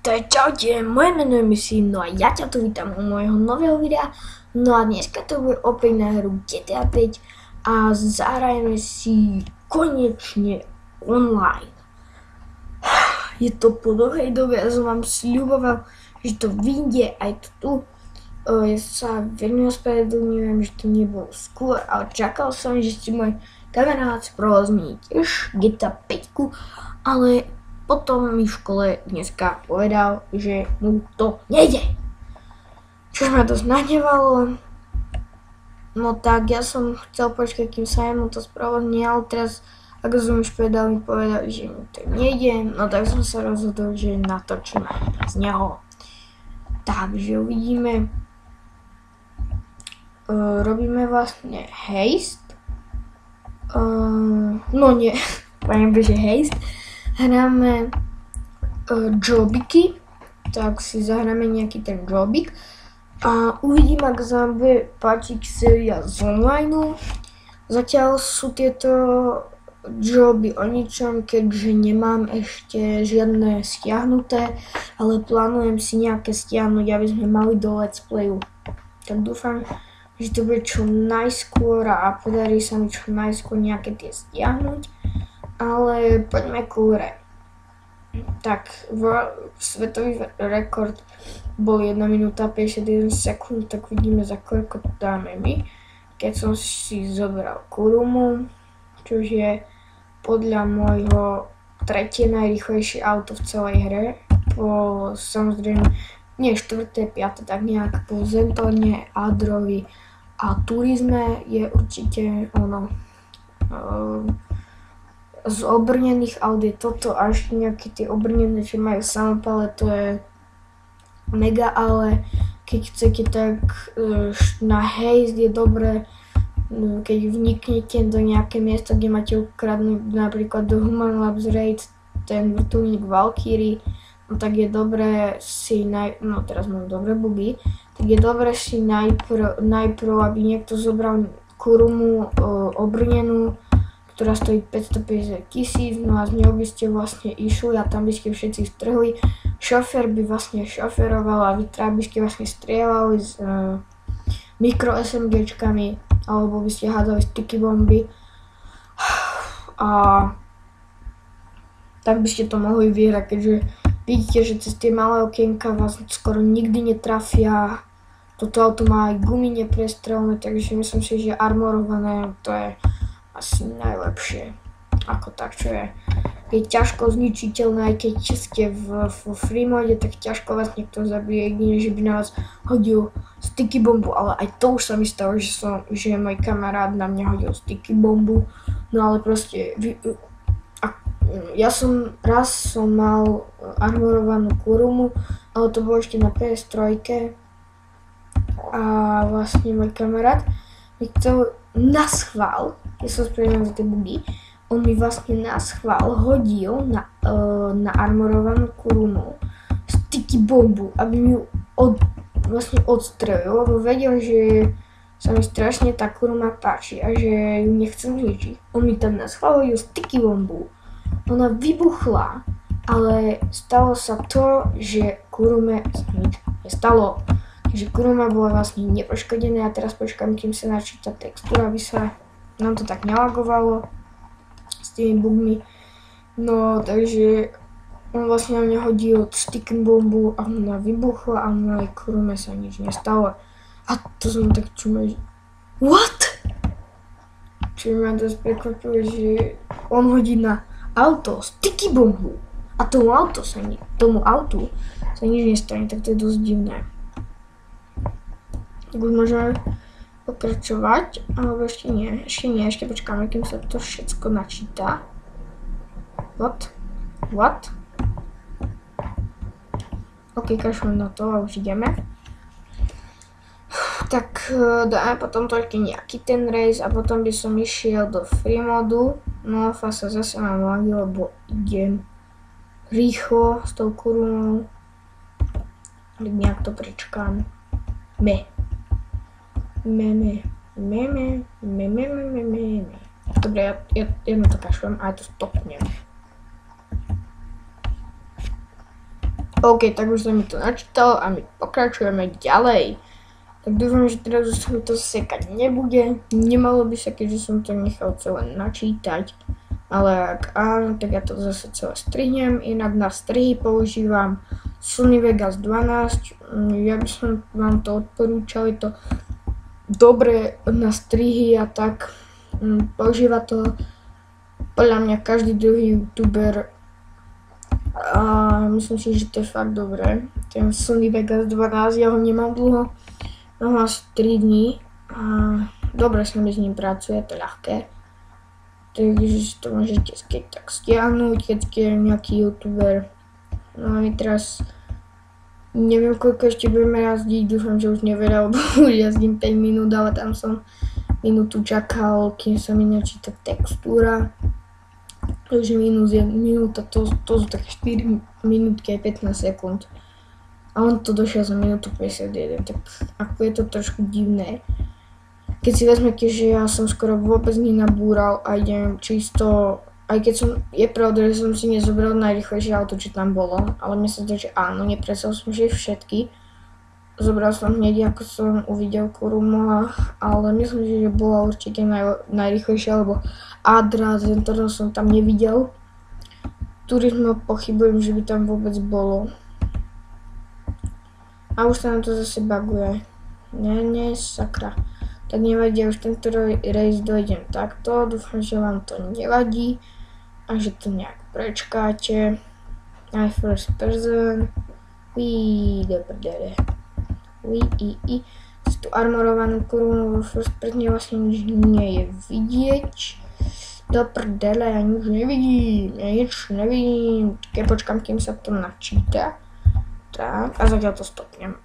Vítaj, čaute, moje meno je Missy, no a ja ťa tu vítam u môjho nového videa. No a dneska to bude opäť na hru GTA 5 a zahrajeme si konečne online. Je to po dlhej dobe, ja som vám sľuboval, že to vyjde aj to tu. Ja sa veľmi ospravedlňujem, že to nebolo skôr, ale čakal som, že si môj kamarát sprovozní tiež GTA 5, ale potom mi v škole dneska povedal, že mu to nejde. Čo ma to nahnevalo. No tak ja som chcel počkať, kým sa mu to spravozní, ale teraz, ako som už povedal, mi povedal, že mu to nejde. No tak som sa rozhodol, že natočím aj z neho. Takže uvidíme. Robíme vlastne haste. No nie, poviem, že haste. Hráme jobiky, tak si zahráme nejaký ten jobik a uvidím, ak sa vám bude páčiť séria z online. Zatiaľ sú tieto joby o ničom, keďže nemám ešte žiadne stiahnuté, ale plánujem si nejaké stiahnuť, aby sme mali do let's playu. Tak dúfam, že to bude čo najskôr a podarí sa mi čo najskôr nejaké tie stiahnuť. Ale poďme k hre. Tak, svetový rekord bol 1 minúta 51 sekúnd, tak vidíme, za koľko dáme my. Keď som si zobral Kurumu, čo je podľa môjho tretie najrýchlejšie auto v celej hre. Po, samozrejme, nie 4., 5., tak nejak po Zentone, Adrovi a Turizme je určite ono. Z obrnených aut je toto, až nejaké tie obrnené, čo majú samopale, to je mega, ale keď chcete, tak na haste je dobré, keď vniknete do nejaké miesto, kde máte ukradnúť napríklad do Human Labs Raid ten vrtuľník Valkyrie, no tak je dobré si no teraz mám dobré bugy, tak je dobré si najprv, aby niekto zobral Kurumu obrnenú, ktorá stojí 550 000, no a z ňou by ste vlastne išli a tam by ste všetci strhli. Šofér by vlastne šoferoval a vy by ste vlastne strieľali s mikro SMGčkami, alebo by ste hádzali sticky bomby. A tak by ste to mohli vyhrať, keďže vidíte, že cez tie malé okienka vás skoro nikdy netrafia. Toto auto má aj gumy neprestrelné, takže myslím si, že armorované to je asi najlepšie, ako tak, čo je ťažko zničiteľné, aj keď ste v free mode, tak ťažko vás niekto zabije, jedine, že by na vás hodil sticky bombu, ale aj to už sa mi stalo, že môj kamarát na mňa hodil sticky bombu, no ale proste, raz som mal armorovanú Kurumu, ale to bolo ešte na PS3 a vlastne môj kamarát mi chcel naschvál, ja sa spravedlňujem za tie bugy, on mi vlastne naschvál hodil na armorovanú Kurumu sticky bombu, aby mi ju vlastne odstrelil, lebo vedel, že sa mi strašne tá Kuruma páči a že ju nechcem zničiť. On mi tam naschvál hodil sticky bombu, ona vybuchla, ale stalo sa to, že Kurume sa nič nestalo. Takže Kuruma bola vlastne nepoškodená a teraz počkám, kým sa načíta textúra, aby sa nám to tak nelagovalo s tými bugmi. No takže on vlastne na mňa hodil sticky bombu a ona vybuchla a mojej Kurume sa nič nestalo. A to som tak čumel, že what? Čo ma dosť prekvapilo, že on hodí na auto sticky bombu a tomu autu sa nič nestane, tak to je dosť divné. Tak už môžeme pokračovať, alebo ešte nie, ešte počkáme, kým sa to všetko načíta. What? Ok, kašľujem na to a už ideme. Tak dáme potom to ešte nejaký ten race a potom by som išiel do free modu. No a sa zase mám lagi, lebo idem rýchlo s tou Kurumou. Nejak to prečkám. Dobre, ja na to kašľujem a ja to stopnem. OK, tak už sa mi to načítalo a my pokračujeme ďalej. Tak dúfam, že teraz už sa mi to sekať nebude. Nemalo by sa, keďže som to nechal celé načítať. Ale ak áno, tak ja to zase celé strihnem. Inak na strihy používam Sony Vegas 12. Ja by som vám to odporúčal, je to dobre na strihy a tak. Používa to podľa mňa každý druhý youtuber. A myslím si, že to je fakt dobré. Ten Sony Vegas 12, ja ho nemám dlho. Mám asi 3 dní a dobre sa mi s ním pracuje, to je ľahké. Takže to môžete keď tak stiahnuť, keď je nejaký youtuber. No a my teraz neviem koľko ešte budeme jazdiť, dúfam, že už neveľa, lebo už jazdím 5 minút, ale tam som minútu čakal, kým sa mi načíta textúra. Takže minus 1 minúta, to sú také 4 minútky aj 15 sekúnd. A on to došiel za minútu 51, tak ako je to trošku divné. Keď si vezmete, že ja som skoro vôbec nenabúral a idem čisto, aj keď je pravda, že som si nezobral najrýchlejšie auto, čo tam bolo, ale mne sa zdá, že áno, nepresal som si všetky. Zobral som hneď, ako som uvidel Kurumu, ale myslím si, že bola určite najrýchlejšia, lebo Adra, Zentorno som tam nevidel. Turismo pochybujem, že by tam vôbec bolo. A už sa nám to zase buguje. Nie, sakra. Tak nevadí, už tento race dojdem takto. Dúfam, že vám to nevadí a že to nejak prečkáte. Aj first person. Do prdele. Tu armorovanú Kurumu vo first person vlastne nič nie je vidieť. Do prdele, ja nič nevidím. Keď počkám, kým sa to načíta. Tak, a zatiaľ to stopnem.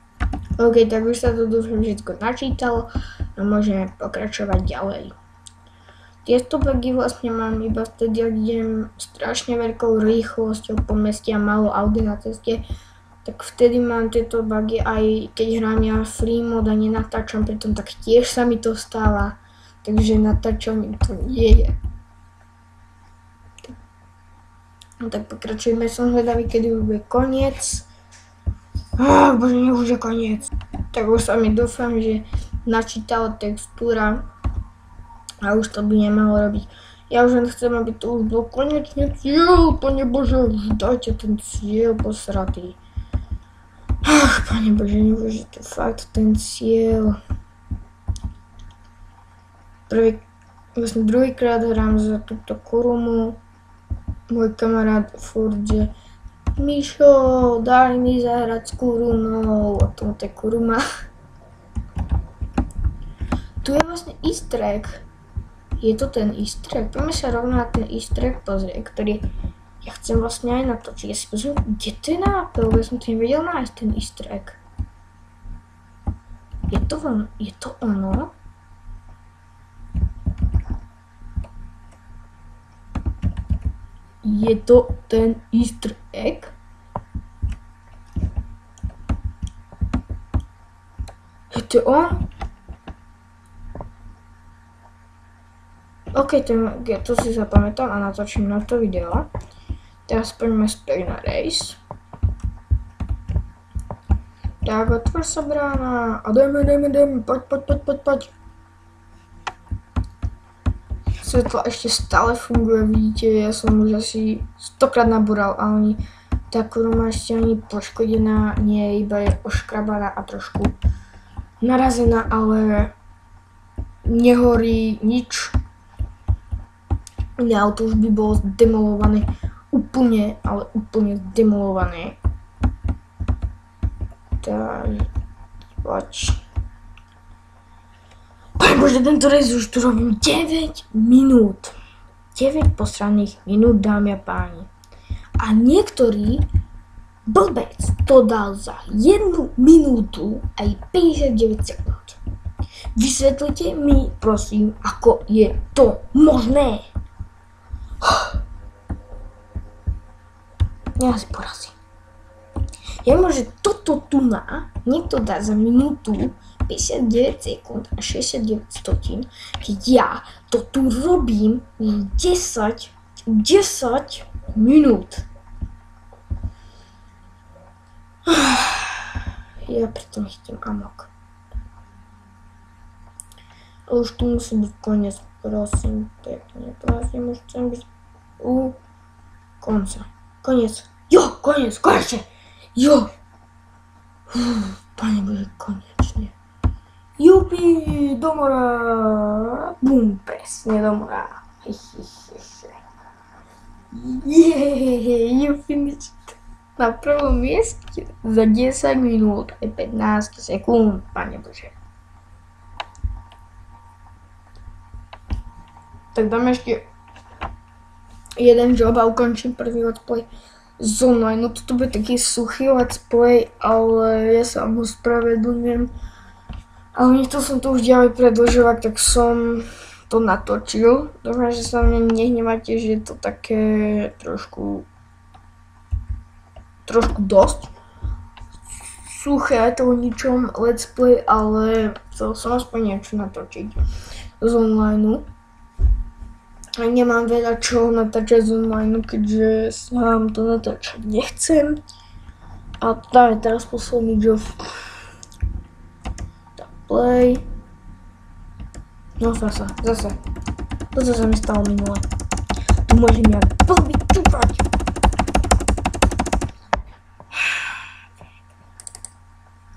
OK, tak už sa to dúfam všetko načítalo a môžeme pokračovať ďalej. Tieto bugy vlastne mám iba vtedy, ak idem strašne veľkou rýchlosťou po meste a málo Audi na ceste, tak vtedy mám tieto bugy, aj keď hrám ja free mod a nenatáčam pritom, tak tiež sa mi to stáva, takže natáčanie to nie je. No tak pokračujeme, som hľadavý, kedy už bude koniec. Bože, už je koniec. Tak už sa mi dúfam, že načítala textúra a už to by nemalo robiť. Ja už len chcem, aby to už bol konečne cieľ, Pane Bože, už dajte ten cieľ posratý. Pane Bože, nemôže to fakt ten cieľ. Druhýkrát hrám za túto Kurumu. Môj kamarát furt, že Mišo, daj mi zahrať s Kurumou, a tomu to je Kuruma. Tu je vlastne easter egg. Je to ten easter egg? Poďme sa rovno na ten easter egg pozrieť, ktorý ja chcem vlastne aj natočiť. Ja si pozriem, kde to je nápel, ja som to nevedel nájsť, ten easter egg. Je to ono? Je to ten easter egg? Je to on? OK, to si zapamätám a natočím na to video. Teraz poďme späť na race. Tak, otvor sa brána a dajme, poď. Svetlo ešte stále funguje, vidíte, ja som už asi 100-krát nabúral a tá Kuruma ešte ani poškodená nie je, iba je oškrabaná a trošku narazená, ale nehorí nič. Auto už by bolo zdemolované úplne, ale úplne zdemolované. Tak, poď. Pane Bože, tento race už tu robím 9 minút. 9 posraných minút, dámy a páni. A niektorý blbec to dal za 1 minútu aj 59 sekúnd. Vysvetlite mi, prosím, ako je to možné. Ja si porazím. Ja môže toto tu niekto dá za minútu 59 sekúnd a 69 stotín, keď ja to tu robím 10 minút. ja pritom chytím amok. Ale už tu musí byť koniec, prosím, pekne, prosím, už chcem byť u konca. Koniec. Jo, koniec, konečne. Jo. Pane Bože, konečne. Jupi, do mora. Bum, presne do mora. You finished. Na prvom mieste za 10 minút aj 15 sekúnd, pane Bože. Tak dám ešte jeden job a ukončím prvý let's play z online. No toto bude taký suchý let's play, ale ja sa mu spravedlňujem. Ale nechcel som to už ďalej predĺžovať, tak som to natočil. Dúfam, že sa mne nehnevate, že je to také trošku dosť suché, aj to o ničom let's play, ale chcel som aspoň niečo natočiť z online. A nemám veľa čo natáčať z online, keďže sám to natáčať nechcem. A dáme teraz posledný job. Tak play. No zase. To sa mi stalo minule. Tu môžem ja veľmi čupať.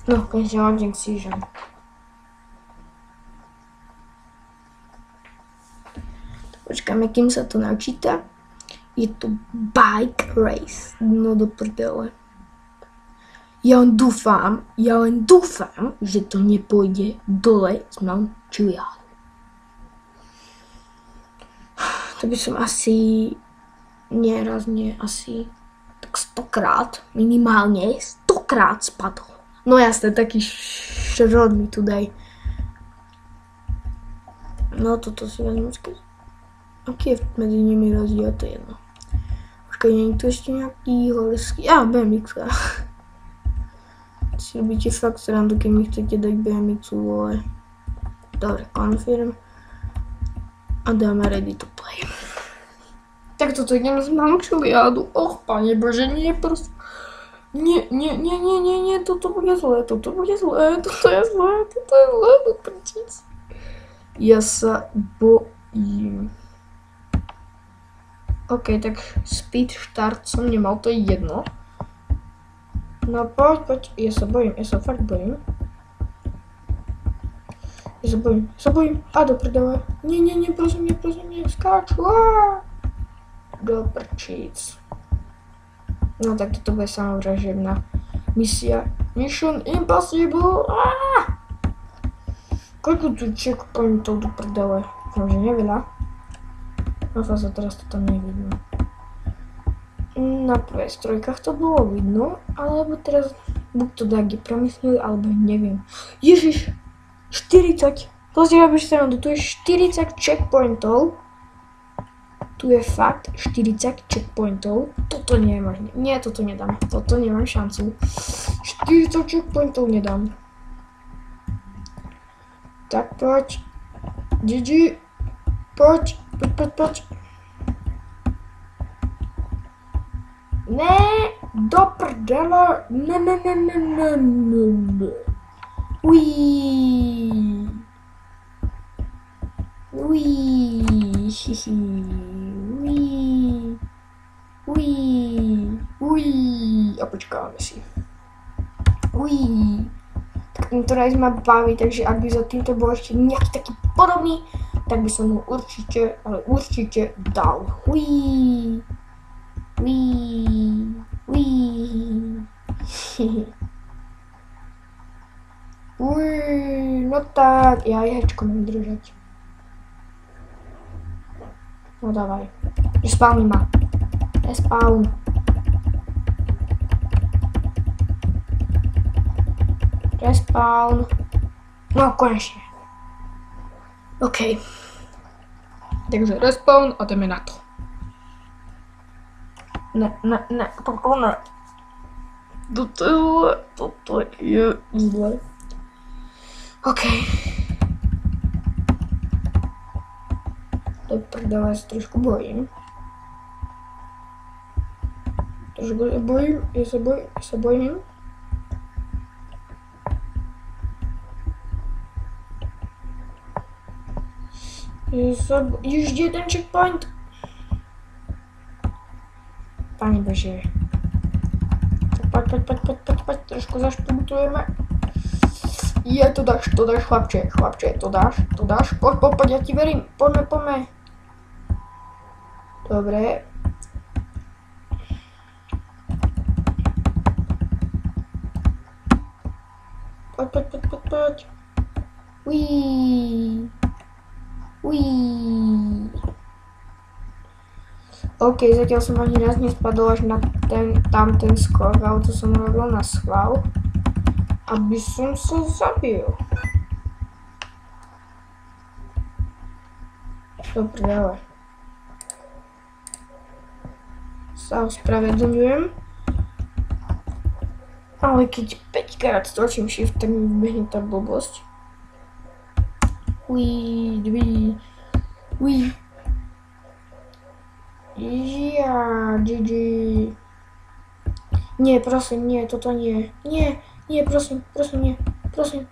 No, konečne hodím season. Počkáme, kým sa to načíta. Je to bike race. No do prdele. Ja len dúfam, že to nepôjde dole s mnou Julián. To by som asi asi tak 100-krát, minimálne 100-krát spadol. No jasne, taký šrot mi tu daj. No toto si vezmu skôr. Aký je medzi nimi rozdiel, to je jedno. Počkaj, nie je tu ešte nejaký horský... BMX-a. Si robíte fakt srandu, keď mi chcete dať BMX-u, vole. Dobre, confirm. A dáme ready to play. Tak toto idem z Mančiliádu. Och, pane Bože, nie, proste. Nie, toto bude zlé, toto je zlé, doprčic. Ja sa bojím. OK, tak speed start som nemal, to je jedno. No poď, ja sa fakt bojím. Ja sa bojím. A do prdele. Nie, prosím, skáču. Do prčíc. No tak toto bude samovražebná misia. Mission Impossible. Koľko tu checkpointov do prdele? Dúfam, že neveľa. No sa teraz to tam nevidno. Na PS3 to bolo vidno, alebo teraz buď to Dagi premysleli, alebo neviem. Ježiš, 40. Pozdravujem, aby ste tu je 40 checkpointov. Tu je fakt 40 checkpointov. Toto nie je možné. Nie, toto nedám. Toto nemám šancu. 40 checkpointov nedám. Tak poď. GG. Poď. Ne, do prdele. Ne. Uiii. A počkáme si. Tak tento race ma baví, takže ak by za týmto bol ešte nejaký taký podobný, tak by som ho určite dal. No tak, ja jaječko mám držať. No dávaj. Respawni ma. Respawn. No konečne. OK. Takže respawn a jdeme na to. Ne, toto ne. Toto je zle. OK. To prdele, ja sa trošku bojím. Ja sa bojím. Ježiš, je ten checkpoint? Pane Bože. Tak poď, trošku zašprintujeme. To dáš, chlapče, to dáš. Poď, ja ti verím, poďme. Dobre. Poď. Uííí. OK, zatiaľ som ani raz nespadol až na ten skok, ale to som robil na schvál, aby som sa zabil. Dobre, ale sa ospravedlňujem, ale keď 5 krát stlačím shift, tak mi vybehne tá blbosť. GG. Nie, prosím, nie, toto nie. Nie, prosím, nie, prosím.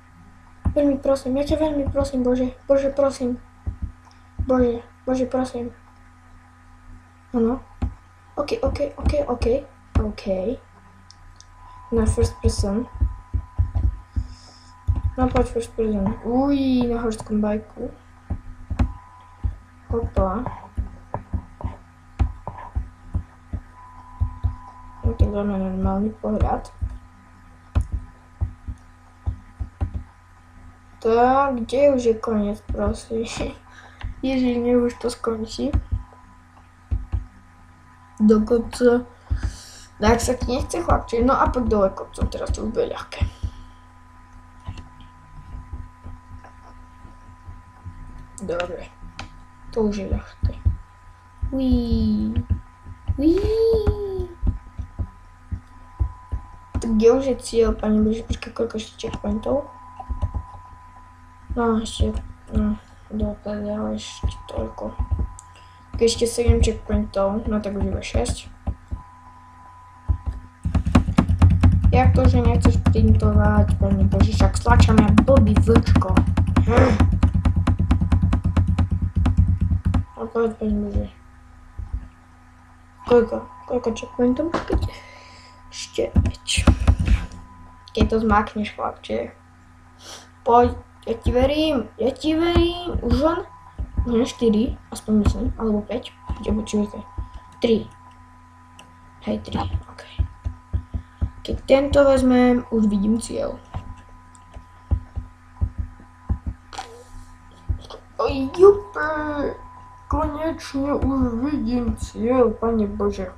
Veľmi prosím, ja ťa veľmi prosím, Bože, prosím. Bože, prosím. Áno. OK. Na first person. No poď first person. Na horskom bajku. Hopa. No tak dáme normálny pohľad. Tak, kde už je koniec, prosím? Ježiš, nech už to skončí. Do kopca. Tak sa ti nechce, chlapče. No a poď dole kopcom, teraz to už bude ľahké. Dobre. To už je ľahké. Tak kde už je cieľ, pani Bože, počkaj, koľko ešte checkpointov? No, ešte, dobre, ale ešte toľko. Tak ešte 7 checkpointov, no tak už iba 6. Jak to, že nechceš printovať, pani Bože, však stlačam ja blbý vlčko. A povedz, pani Bože. Koľko checkpointov? Ešte 5. Keď to zmákneš, chlapče. Poď, ja ti verím. Už len 4, aspoň myslím, alebo 5. Počujete. 3. Hej, 3, OK. Keď tento vezmem, už vidím cieľ. Jupe, konečne už vidím cieľ, Pane Bože.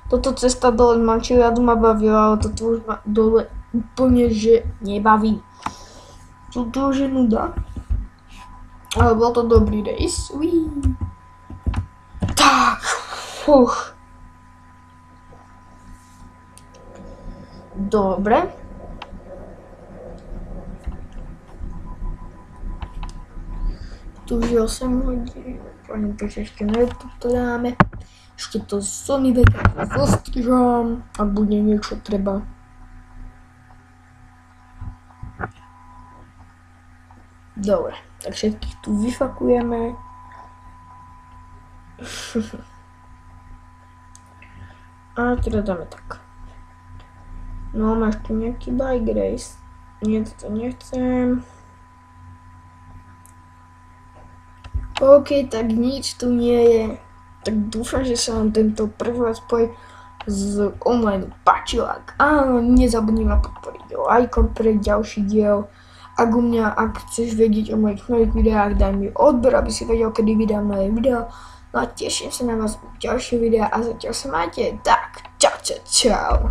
Toto cesta dole z Mančiliadu ma bavila, ale toto už ma dole úplne že nebaví. Toto už je nuda. Ale bol to dobrý race. Tak, Dobre. Tu už je 8 hodín. Pani Bože, ešte na YouTube to dáme. Ešte to Sony Vegas zostrižam a bude niečo treba. Dobre, tak všetkých tu vyfakujeme. A teda dáme tak. No, máš tu nejaký bike race. Nie, toto nechcem. OK, tak nič tu nie je. Tak dúfam, že sa vám tento prvý spoj z online páčil. Ak áno, nezabudni ma podporiť lajkom pre ďalší diel. Ak chceš vedieť o mojich nových videách, daj mi odber, aby si vedel, kedy vydám nové video. No a teším sa na vás u ďalšieho videa a zatiaľ sa máte. Tak, čau.